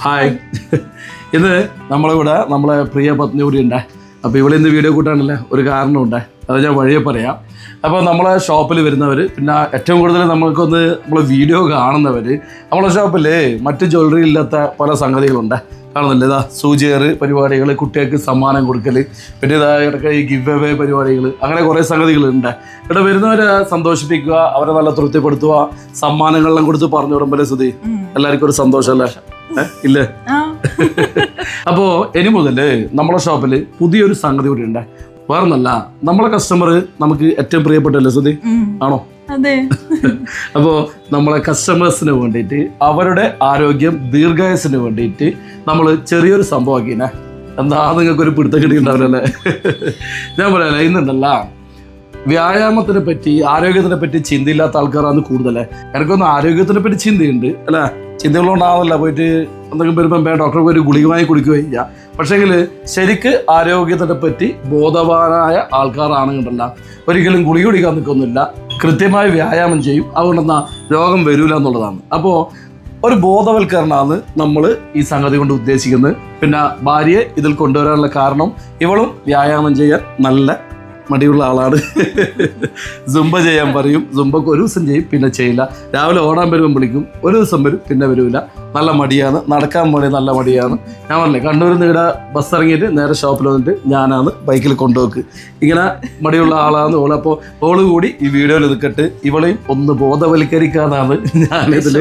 Hi. ഇത് നമ്മളിവിടെ നമ്മളെ പ്രിയ പത്നി കൂടി ഉണ്ട്. അപ്പോൾ ഇവിടെ ഇന്ന് വീഡിയോ കൂട്ടാണല്ലേ ഒരു കാരണമുണ്ട്, അത് ഞാൻ വഴിയെ പറയാം. അപ്പോൾ നമ്മളെ ഷോപ്പിൽ വരുന്നവർ, പിന്നെ ഏറ്റവും കൂടുതൽ നമ്മൾക്കൊന്ന് നമ്മളെ വീഡിയോ കാണുന്നവർ, നമ്മളെ ഷോപ്പിൽ മറ്റ് ജ്വല്ലറി ഇല്ലാത്ത പല സംഗതികളുണ്ട്. കാണുന്നില്ല, ഇതാ സൂചിയർ പരിപാടികൾ, കുട്ടികൾക്ക് സമ്മാനം കൊടുക്കൽ, പിന്നെ ഇതാ ഇടയ്ക്ക് ഈ ഗിവ് അവേ പരിപാടികൾ, അങ്ങനെ കുറേ സംഗതികളുണ്ട്. ഇവിടെ വരുന്നവരെ സന്തോഷിപ്പിക്കുക, അവരെ നല്ല തൃപ്തിപ്പെടുത്തുക, സമ്മാനങ്ങളെല്ലാം കൊടുത്ത് പറഞ്ഞു വിടുമ്പോൾ സുധി എല്ലാവർക്കും ഒരു സന്തോഷമല്ലേ? ഇല്ലേ? അപ്പോ ഇനി മുതൽ നമ്മളെ ഷോപ്പില് പുതിയൊരു സംഗതി കൂടി ഉണ്ട്. വേറൊന്നല്ല, നമ്മളെ കസ്റ്റമർ നമുക്ക് ഏറ്റവും പ്രിയപ്പെട്ടല്ലേ സുധി? ആണോ? അപ്പോൾ നമ്മളെ കസ്റ്റമേഴ്സിന് വേണ്ടിയിട്ട്, അവരുടെ ആരോഗ്യം ദീർഘായുസിന് വേണ്ടിയിട്ട് നമ്മൾ ചെറിയൊരു സംഭവമാക്കിനെ. എന്താ നിങ്ങൾക്കൊരു പിടുത്തം കിട്ടിയിട്ടുണ്ടാവില്ലല്ലേ? ഞാൻ പറയാല്ലേ, ഇന്നുണ്ടല്ല വ്യായാമത്തിനെ പറ്റി, ആരോഗ്യത്തിനെ പറ്റി ചിന്തയില്ലാത്ത ആൾക്കാരാണ് കൂടുതലേ. എനിക്കൊന്നും ആരോഗ്യത്തിനെ പറ്റി ചിന്തയുണ്ട് അല്ലേ? ചിന്തകളുണ്ടാവില്ല, പോയിട്ട് എന്തെങ്കിലും വരുമ്പം ഡോക്ടറെ പോയി ഗുളിക വാങ്ങി കുടിക്കുകയില്ല. പക്ഷേങ്കിൽ ശരിക്ക് ആരോഗ്യത്തിനെ പറ്റി ബോധവാനായ ആൾക്കാരാണെങ്കിലല്ല ഒരിക്കലും ഗുളിക കുടിക്കാൻ നിൽക്കൊന്നുമില്ല, കൃത്യമായി വ്യായാമം ചെയ്യും. അതുകൊണ്ടെന്നാ രോഗം വരില്ല എന്നുള്ളതാണ്. അപ്പോൾ ഒരു ബോധവൽക്കരണമാണ് നമ്മൾ ഈ സംഗതി കൊണ്ട് ഉദ്ദേശിക്കുന്നത്. പിന്നെ ഭാര്യയെ ഇതിൽ കൊണ്ടുവരാനുള്ള കാരണം, ഇവളും വ്യായാമം ചെയ്യാൻ നല്ല മടിയുള്ള ആളാണ്. സുംബ ചെയ്യാൻ പറയും, സുംബക്ക് ഒരു ദിവസം ചെയ്യും, പിന്നെ ചെയ്യില്ല. രാവിലെ ഓടാൻ വരുമ്പം വിളിക്കും, ഒരു ദിവസം വരും, പിന്നെ വരില്ല. നല്ല മടിയാണ്, നടക്കാൻ വേണ്ടി നല്ല മടിയാണ്. ഞാൻ പറഞ്ഞില്ലേ, കണ്ണൂരിൽ നിന്ന് ഇവിടെ ബസ് ഇറങ്ങിയിട്ട് നേരെ ഷോപ്പിൽ വന്നിട്ട് ഞാനാണ് ബൈക്കിൽ കൊണ്ടുപോക്ക്. ഇങ്ങനെ മടിയുള്ള ആളാണ് ഓള്. അപ്പോൾ ഓള് കൂടി ഈ വീഡിയോയിൽ നിൽക്കട്ട് ഇവളെയും ഒന്ന് ബോധവൽക്കരിക്കാനാണ് ഞാനിതിൽ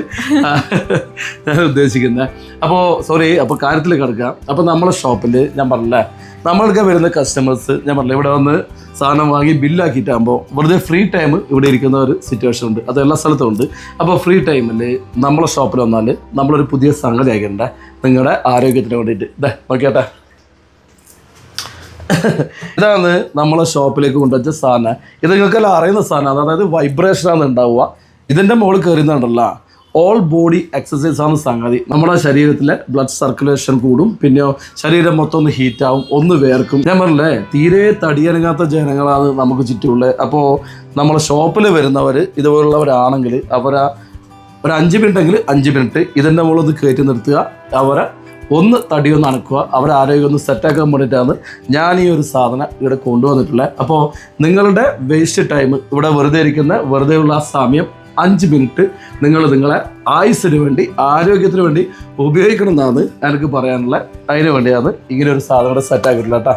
ഞാൻ ഉദ്ദേശിക്കുന്നത്. അപ്പോൾ സോറി, അപ്പോൾ കാര്യത്തിൽ കിടക്കാം. അപ്പോൾ നമ്മളെ ഷോപ്പിൽ ഞാൻ പറഞ്ഞില്ലേ, നമ്മൾക്ക് വരുന്ന കസ്റ്റമേഴ്സ്, ഞാൻ പറഞ്ഞില്ല, ഇവിടെ വന്ന് സാധനം വാങ്ങി ബില്ലാക്കിയിട്ടാകുമ്പോൾ വെറുതെ ഫ്രീ ടൈം ഇവിടെ ഇരിക്കുന്ന ഒരു സിറ്റുവേഷൻ ഉണ്ട്. അത് എല്ലാ സ്ഥലത്തും ഉണ്ട്. അപ്പോൾ ഫ്രീ ടൈമിൽ നമ്മളെ ഷോപ്പിൽ വന്നാൽ നമ്മളൊരു പുതിയ സംഗതി ആക്കണ്ടേ നിങ്ങളുടെ ആരോഗ്യത്തിന് വേണ്ടിയിട്ട്. ഇതേ നോക്കിയാട്ടെ, ഇതാണ് നമ്മളെ ഷോപ്പിലേക്ക് കൊണ്ടുവച്ച സാധനം. ഇത് നിങ്ങൾക്കെല്ലാം അറിയുന്ന സാധനം, അതായത് വൈബ്രേഷനാണ് ഉണ്ടാവുക. ഇതിൻ്റെ മുകളിൽ കയറുന്നുണ്ടല്ല, ഓൾ ബോഡി എക്സസൈസ് ആണ് സംഗതി. നമ്മുടെ ശരീരത്തിലെ ബ്ലഡ് സർക്കുലേഷൻ കൂടും, പിന്നെ ശരീരം മൊത്തം ഒന്ന് ഹീറ്റാവും, ഒന്ന് വേർക്കും. ഞാൻ പറഞ്ഞില്ലേ, തീരെ തടിയനങ്ങാത്ത ജനങ്ങളാണ് നമുക്ക് ചുറ്റുമുള്ളത്. അപ്പോൾ നമ്മളെ ഷോപ്പിൽ വരുന്നവർ ഇതുപോലുള്ളവരാണെങ്കിൽ അവരെ ഒരു 5 മിനിറ്റെങ്കിൽ 5 മിനിറ്റ് ഇതിൻ്റെ മുകളിൽ ഒന്ന് കയറ്റി നിർത്തുക, അവരെ ഒന്ന് തടിയൊന്ന് അണക്കുക, അവരെ ആരോഗ്യം ഒന്ന് സെറ്റാക്കാൻ വേണ്ടിയിട്ടാണ് ഞാൻ ഈ ഒരു സാധനം ഇവിടെ കൊണ്ടുവന്നിട്ടുള്ളത്. അപ്പോൾ നിങ്ങളുടെ വേസ്റ്റ് ടൈം, ഇവിടെ വെറുതെ ഇരിക്കുന്ന വെറുതെയുള്ള ആ സമയം 5 മിനിറ്റ് നിങ്ങളെ ആയുസ്സിന് വേണ്ടി, ആരോഗ്യത്തിന് വേണ്ടി ഉപയോഗിക്കണം എന്നാണ് എനിക്ക് പറയാനുള്ള. അതിന് വേണ്ടിയാണ് ഇങ്ങനെ ഒരു സാധനം സെറ്റാക്കിയിട്ടില്ല കേട്ടോ.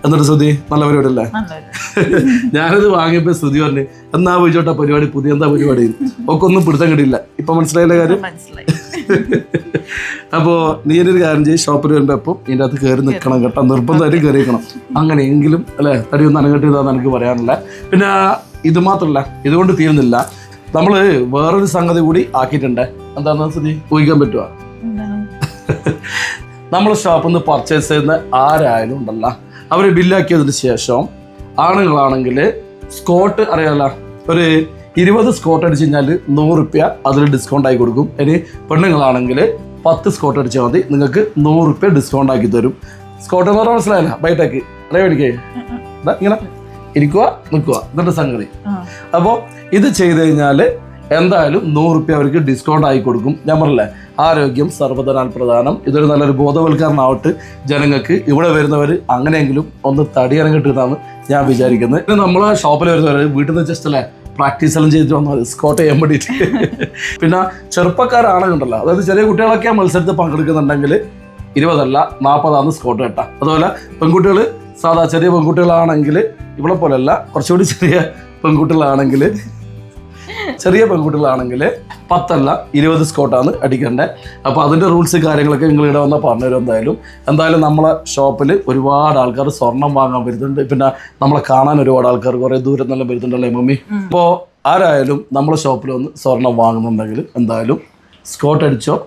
എന്നിട്ട് ശ്രുതി നല്ല പരിപാടി അല്ലേ? ഞാനിത് വാങ്ങിയപ്പോൾ ശ്രുതി പറഞ്ഞു, എന്നാ പോയിച്ചോട്ടാ പരിപാടി, പുതിയ എന്താ പരിപാടി? ഒക്കെ ഒന്നും പിടുത്തം കിട്ടിയില്ല. ഇപ്പൊ മനസ്സിലായില്ല കാര്യം? അപ്പോൾ നീ ഒരു കാര്യം ചെയ്യും, ഷോപ്പിൽ വരുമ്പോൾ എപ്പം ഇതിൻ്റെ അകത്ത് കയറി നിൽക്കണം കേട്ടോ, നിർബന്ധമായിട്ട് കയറിയിരിക്കണം. അങ്ങനെയെങ്കിലും അല്ലേ തടി ഒന്ന് അനങ്ങട്ടിയതാന്ന് എനിക്ക് പറയാനുള്ള. പിന്നെ ഇത് മാത്രമല്ല, ഇതുകൊണ്ട് തീരുന്നില്ല, നമ്മൾ വേറൊരു സംഗതി കൂടി ആക്കിയിട്ടുണ്ട്. എന്താണെന്ന് സ്ഥിതി ഊഹിക്കാൻ പറ്റുക? നമ്മൾ ഷോപ്പിൽ നിന്ന് പർച്ചേസ് ചെയ്യുന്ന ആരായാലും ഉണ്ടല്ല, അവർ ബില്ലാക്കിയതിന് ശേഷം ആണുങ്ങളാണെങ്കിൽ സ്കോട്ട് അറിയാമല്ല, ഒരു 20 സ്കോട്ട് അടിച്ച് കഴിഞ്ഞാൽ 100 രൂപ അതിൽ ഡിസ്കൗണ്ട് ആക്കി കൊടുക്കും. ഇനി പെണ്ണുങ്ങളാണെങ്കിൽ 10 സ്കോട്ട് അടിച്ചാൽ മതി, നിങ്ങൾക്ക് 100 രൂപ ഡിസ്കൗണ്ട് ആക്കി തരും. സ്കോട്ട് എന്ന് പറഞ്ഞാൽ മനസ്സിലായില്ല, ബൈട്ടേക്ക് അറിയാം എനിക്ക്. ഇങ്ങനെ ഇരിക്കുക, നിൽക്കുക, എന്നിട്ട് സംഗതി. അപ്പോൾ ഇത് ചെയ്ത് കഴിഞ്ഞാൽ എന്തായാലും 100 രൂപ അവർക്ക് ഡിസ്കൗണ്ട് ആയി കൊടുക്കും. ഞാൻ പറഞ്ഞില്ലേ, ആരോഗ്യം സർവ്വധനാൽ പ്രധാനം. ഇതൊരു നല്ലൊരു ബോധവൽക്കരണമാവട്ടെ ജനങ്ങൾക്ക്. ഇവിടെ വരുന്നവർ അങ്ങനെയെങ്കിലും ഒന്ന് തടിയിറങ്ങിട്ടെന്നാണ് ഞാൻ വിചാരിക്കുന്നത്. പിന്നെ നമ്മളെ ഷോപ്പിൽ വരുന്നവർ വീട്ടിൽ നിന്ന് ജസ്റ്റ് അല്ലേ പ്രാക്ടീസ് എല്ലാം ചെയ്തിട്ട് വന്നാൽ സ്കോട്ട് ചെയ്യാൻ വേണ്ടിയിട്ട്. പിന്നെ ചെറുപ്പക്കാരാണെന്നുണ്ടല്ലോ, അതായത് ചെറിയ കുട്ടികളൊക്കെ ആ മത്സരത്തിൽ പങ്കെടുക്കുന്നുണ്ടെങ്കിൽ 20 അല്ല 40 സ്കോട്ട് കേട്ടാ. അതുപോലെ പെൺകുട്ടികൾ, സാധാ ചെറിയ പെൺകുട്ടികളാണെങ്കിൽ ഇവിടെ പോലെയല്ല, കുറച്ചുകൂടി ചെറിയ പെൺകുട്ടികളാണെങ്കിൽ 10 അല്ല 20 സ്കോട്ടാണ് അടിക്കേണ്ടത്. അപ്പോൾ അതിൻ്റെ റൂൾസ് കാര്യങ്ങളൊക്കെ നിങ്ങൾ ഇവിടെ വന്നാൽ പറഞ്ഞുതരും. എന്തായാലും നമ്മളെ ഷോപ്പിൽ ഒരുപാട് ആൾക്കാർ സ്വർണം വാങ്ങാൻ വരുന്നുണ്ട്. പിന്നെ നമ്മളെ കാണാൻ ഒരുപാട് ആൾക്കാർ കുറേ ദൂരം നല്ല വരുന്നുണ്ടല്ലേ മമ്മി? അപ്പോൾ ആരായാലും നമ്മളെ ഷോപ്പിൽ വന്ന് സ്വർണം വാങ്ങുന്നുണ്ടെങ്കിൽ എന്തായാലും സ്കോട്ട് അടിച്ചോ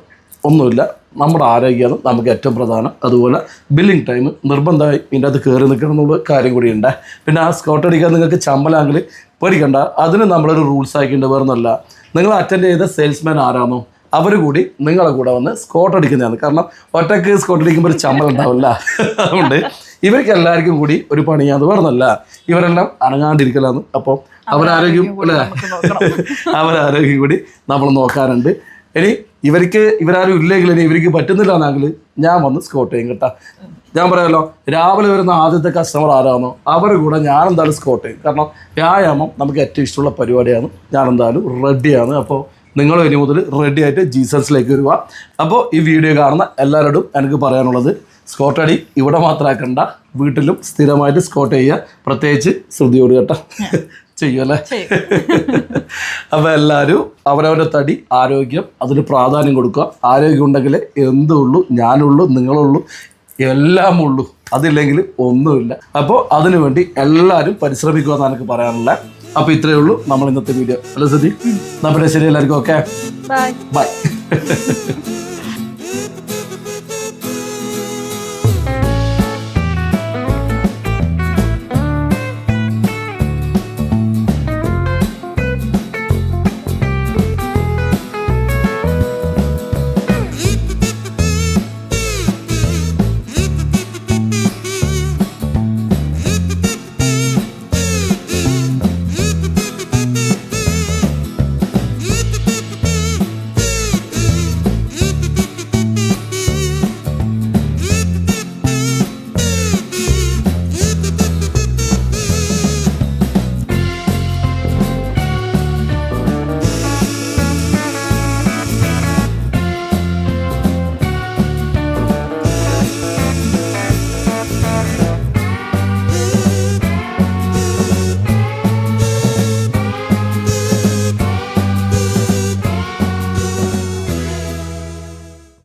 ഒന്നുമില്ല, നമ്മുടെ ആരോഗ്യമാണ് നമുക്ക് ഏറ്റവും പ്രധാനം. അതുപോലെ ബില്ലിംഗ് ടൈം നിർബന്ധമായി ഇതിൻ്റെ അകത്ത് കയറി നിൽക്കണം എന്നുള്ള കാര്യം കൂടിയുണ്ട്. പിന്നെ ആ സ്കോട്ട് അടിക്കാൻ നിങ്ങൾക്ക് ചമ്പലാങ്കിൽ പേടിക്കണ്ട, അതിന് നമ്മളൊരു റൂൾസ് ആക്കിയിട്ട് വേറൊന്നുമല്ല. നിങ്ങൾ അറ്റൻഡ് ചെയ്ത സെയിൽസ്മാൻ ആരാണോ അവർ കൂടി നിങ്ങളെ കൂടെ വന്ന് സ്കോട്ട് അടിക്കുന്നതാണ്. കാരണം ഒറ്റയ്ക്ക് സ്കോട്ട് അടിക്കുമ്പോൾ ഒരു ചമ്മൽ ഉണ്ടാവില്ല. അതുകൊണ്ട് ഇവർക്ക് എല്ലാവർക്കും കൂടി ഒരു പണിയാണ്, വേറൊന്നുമല്ല. ഇവരെല്ലാം അനങ്ങാണ്ടിരിക്കലാണ്. അപ്പോൾ അവരാരോഗ്യം അല്ലേ, അവരാരോഗ്യം കൂടി നമ്മൾ നോക്കാറുണ്ട്. ഇനി ഇവരാരും ഇല്ലെങ്കിൽ ഇവർക്ക് പറ്റുന്നില്ല എന്നെങ്കിൽ ഞാൻ വന്ന് സ്കോട്ട് ചെയ്യും കേട്ടോ. ഞാൻ പറയാമല്ലോ, രാവിലെ വരുന്ന ആദ്യത്തെ കസ്റ്റമർ ആരാണോ അവരുടെ കൂടെ ഞാൻ എന്തായാലും സ്കോട്ട് ചെയ്യും. കാരണം വ്യായാമം നമുക്ക് ഏറ്റവും ഇഷ്ടമുള്ള പരിപാടിയാണ്. ഞാൻ എന്തായാലും റെഡിയാണ്. അപ്പോൾ നിങ്ങൾ ഇനി മുതൽ റെഡി ആയിട്ട് ജീസസിലേക്ക് വരിക. അപ്പോൾ ഈ വീഡിയോ കാണുന്ന എല്ലാവരോടും എനിക്ക് പറയാനുള്ളത്, സ്കോട്ട് അടി ഇവിടെ മാത്രമാക്കണ്ട, വീട്ടിലും സ്ഥിരമായിട്ട് സ്കോട്ട് ചെയ്യുക. പ്രത്യേകിച്ച് ശ്രുതിയോട് കേട്ടോ ചെയ്യുമല്ലേ. അപ്പോൾ എല്ലാവരും അവരവരുടെ തടി, ആരോഗ്യം, അതിന് പ്രാധാന്യം കൊടുക്കുക. ആരോഗ്യം ഉണ്ടെങ്കിൽ എന്തുള്ളൂ, ഞാനുള്ളൂ, നിങ്ങളുള്ളൂ, എല്ലാം ഉള്ളൂ. അതില്ലെങ്കിൽ ഒന്നുമില്ല. അപ്പോൾ അതിനു വേണ്ടി എല്ലാവരും പരിശ്രമിക്കുക എന്നാണ് എനിക്ക് പറയാനുള്ളത്. അപ്പോൾ ഇത്രയേ ഉള്ളൂ നമ്മൾ ഇന്നത്തെ വീഡിയോ. അല്ല ശ്രുതി, നമ്മുടെ ശരി, എല്ലാവർക്കും ഓക്കെ, ബൈ.